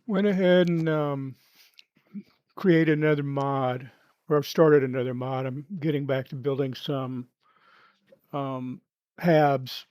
Went ahead and created another mod, or started another mod. I'm getting back to building some um, Habs,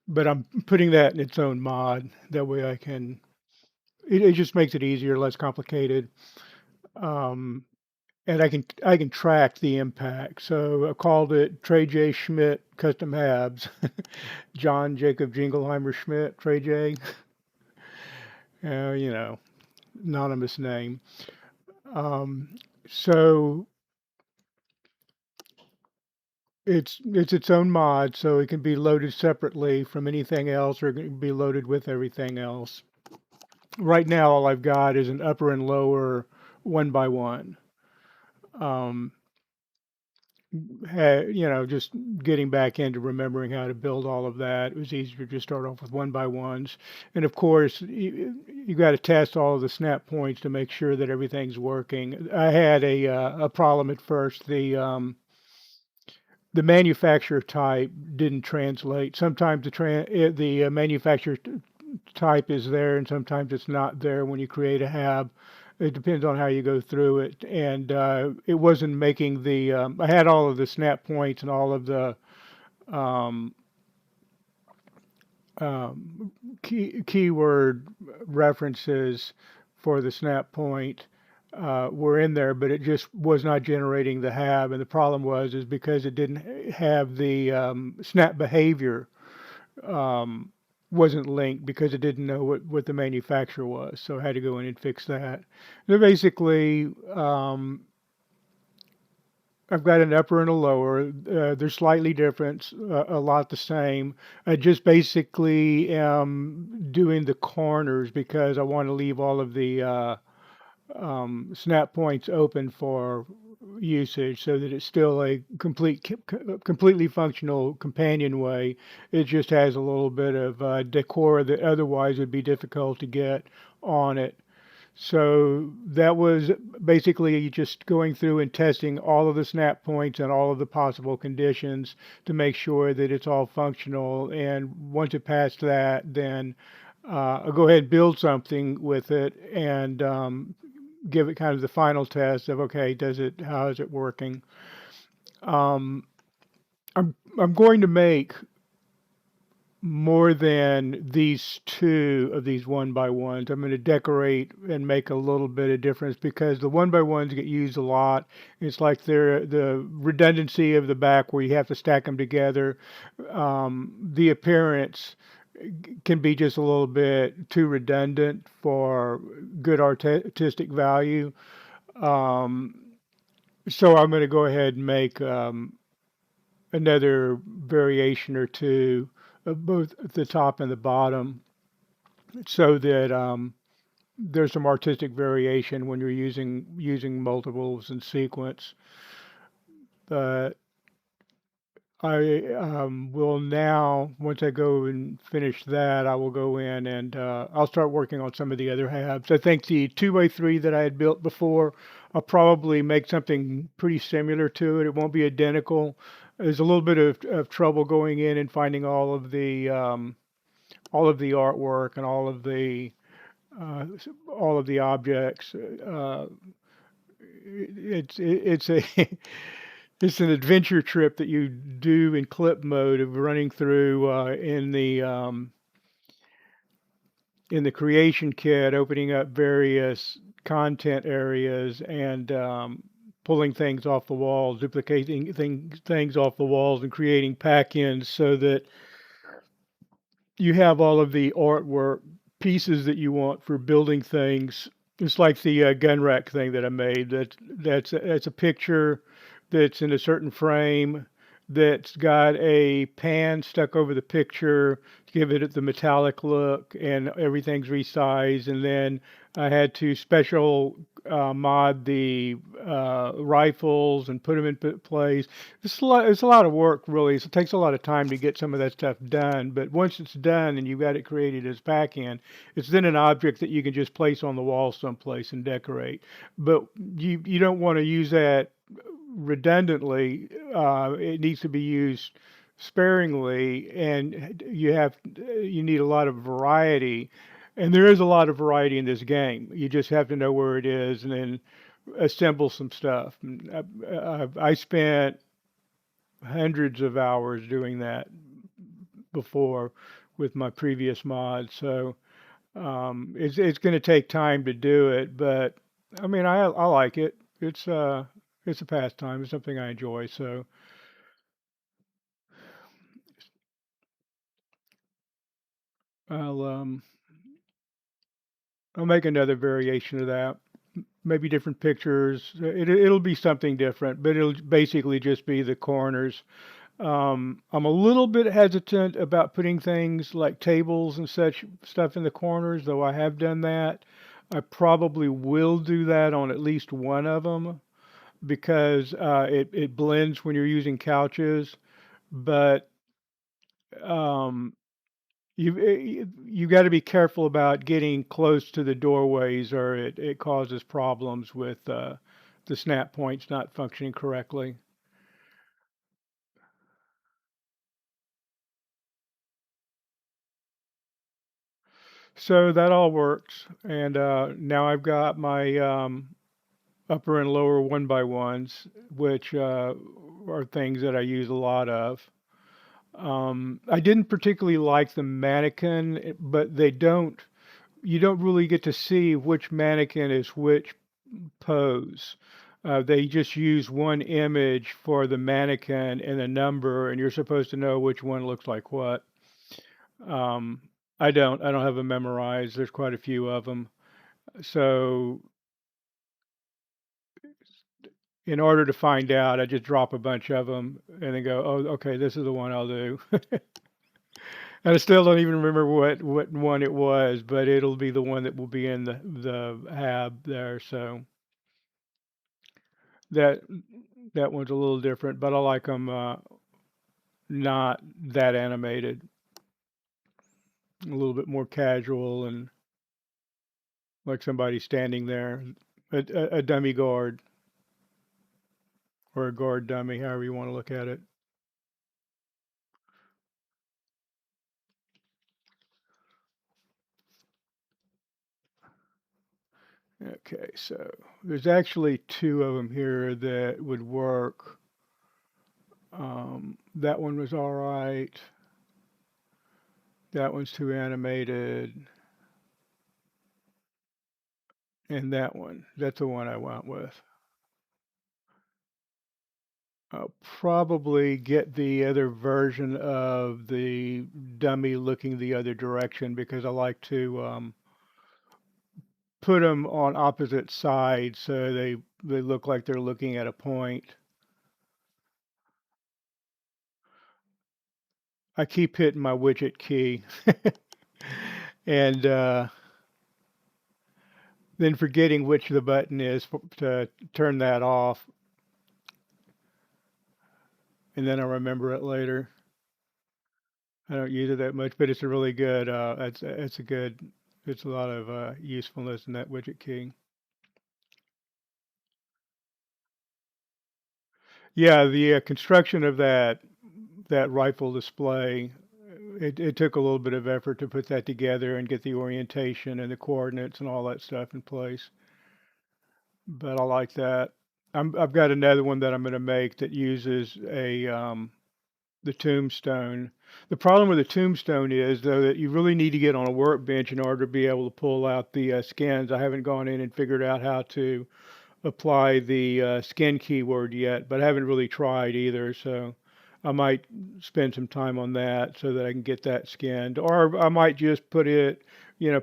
but I'm putting that in its own mod. That way I can. It just makes it easier, less complicated, um, and I can track the impact. So I called it Trey J. Schmidt Custom Habs, John Jacob Jingleheimer Schmidt, Trey J. You know, anonymous name. Um, so it's its own mod, so it can be loaded separately from anything else, or it can be loaded with everything else. Right now, all I've got is an upper and lower one by one. Um, just getting back into remembering how to build all of that. It was easier to just start off with one by ones, and of course, you got to test all of the snap points to make sure that everything's working. I had a problem at first. The manufacturer type didn't translate. Sometimes the manufacturer type is there, and sometimes it's not there when you create a hab. It depends on how you go through it, and it wasn't making the. I had all of the snap points and all of the um, keyword references for the snap point were in there, but it just was not generating the hab. And the problem is because it didn't have the snap behavior um, wasn't linked because it didn't know what the manufacturer was. So I had to go in and fix that. So basically, I've got an upper and a lower. They're slightly different, a lot the same. I just basically am doing the corners because I want to leave all of the snap points open for usage so that it's still a completely functional companion way. It just has a little bit of decor that otherwise would be difficult to get on it. So that was basically just going through and testing all of the snap points and all of the possible conditions to make sure that it's all functional. And once it passed that, then I'll go ahead and build something with it and give it kind of the final test of okay, how is it working? Um, I'm going to make more than these two of these one by ones. I'm going to decorate and make a little bit of difference because the one by ones get used a lot. It's like they're the redundancy of the back where you have to stack them together. The appearance can be just a little bit too redundant for good artistic value. Um, so I'm going to go ahead and make another variation or two of both the top and the bottom so that there's some artistic variation when you're using multiples in sequence. But I will now, once I go and finish that, I will go in and I'll start working on some of the other halves. I think the 2x3 that I had built before, I'll probably make something pretty similar to it. It won't be identical. There's a little bit of trouble going in and finding all of the artwork and uh, all of the objects. It's a it's an adventure trip that you do in clip mode of running through in the creation kit, opening up various content areas and pulling things off the walls, duplicating things off the walls, and creating pack-ins so that you have all of the artwork pieces that you want for building things. It's like the gun rack thing that I made. That's a picture that's in a certain frame that's got a pan stuck over the picture to give it the metallic look, and everything's resized. And then I had to special mod the rifles and put them in place. It's a lot of work, really. So it takes a lot of time to get some of that stuff done. But once it's done and you've got it created as back-end, it's then an object that you can just place on the wall someplace and decorate. But you don't want to use that redundantly. It needs to be used sparingly, and you need a lot of variety. And there is a lot of variety in this game. You just have to know where it is and then assemble some stuff. I spent hundreds of hours doing that before with my previous mod. So it's going to take time to do it, but I mean I like it. It's a pastime. It's something I enjoy. So I'll um, I'll make another variation of that. Maybe different pictures. It'll be something different, but it'll basically just be the corners. I'm a little bit hesitant about putting things like tables and such stuff in the corners, though I have done that. I probably will do that on at least one of them because it blends when you're using couches. But um, you got to be careful about getting close to the doorways, or it causes problems with the snap points not functioning correctly. So that all works, and now I've got my upper and lower one by ones, which are things that I use a lot of. I didn't particularly like the mannequin, but they don't. You don't really get to see which mannequin is which pose. They just use one image for the mannequin and a number, and you're supposed to know which one looks like what. Um, I don't. I don't have them memorized. There's quite a few of them. So in order to find out, I just drop a bunch of them and then go, oh, okay, this is the one I'll do. And I still don't even remember what one it was, but it'll be the one that will be in the hab there. So that that one's a little different, but I like them not that animated, a little bit more casual and like somebody standing there, a dummy guard or a guard dummy, however you want to look at it. Okay, so there's actually two of them here that would work. That one was all right. That one's too animated. And that one, that's the one I went with. I'll probably get the other version of the dummy looking the other direction because I like to put them on opposite sides so they look like they're looking at a point. I keep hitting my widget key and then forgetting which the button is to turn that off, and then I remember it later. I don't use it that much, but it's a really good. It's a good. It's a lot of usefulness in that widget key. Yeah, the construction of that rifle display. It took a little bit of effort to put that together and get the orientation and the coordinates and all that stuff in place. But I like that. I've got another one that I'm going to make that uses a the tombstone. The problem with the tombstone is, though, that you really need to get on a workbench in order to be able to pull out the skins. I haven't gone in and figured out how to apply the skin keyword yet, but I haven't really tried either. So I might spend some time on that so that I can get that skinned, or I might just put it,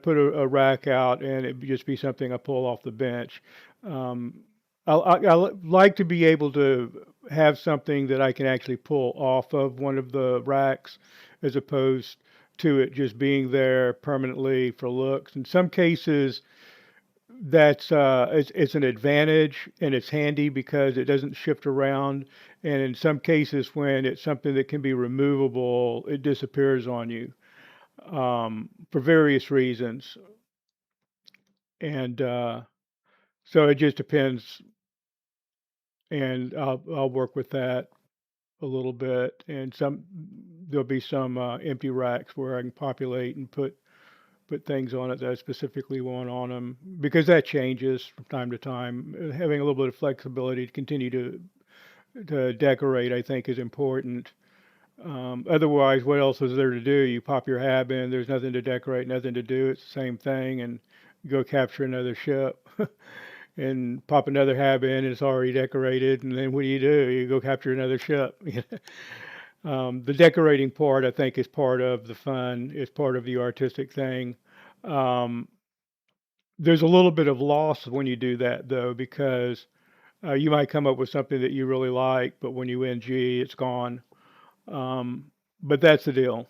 put a rack out and it just be something I pull off the bench. Um, I like to be able to have something that I can actually pull off of one of the racks as opposed to it just being there permanently for looks. In some cases, that's it's an advantage and it's handy because it doesn't shift around. And in some cases, when it's something that can be removable, it disappears on you for various reasons. And so it just depends. And I'll work with that a little bit. And there'll be some empty racks where I can populate and put put things on it that I specifically want on them because that changes from time to time. Having a little bit of flexibility to continue to decorate, I think, is important. Otherwise, what else is there to do? You pop your hab in, there's nothing to decorate, nothing to do. It's the same thing, and you go capture another ship and pop another hab in, and it's already decorated. And then what do? You go capture another ship. The decorating part, I think, is part of the fun, is part of the artistic thing. Um, there's a little bit of loss when you do that, though, because you might come up with something that you really like, but when you NG, it's gone. Um, but that's the deal.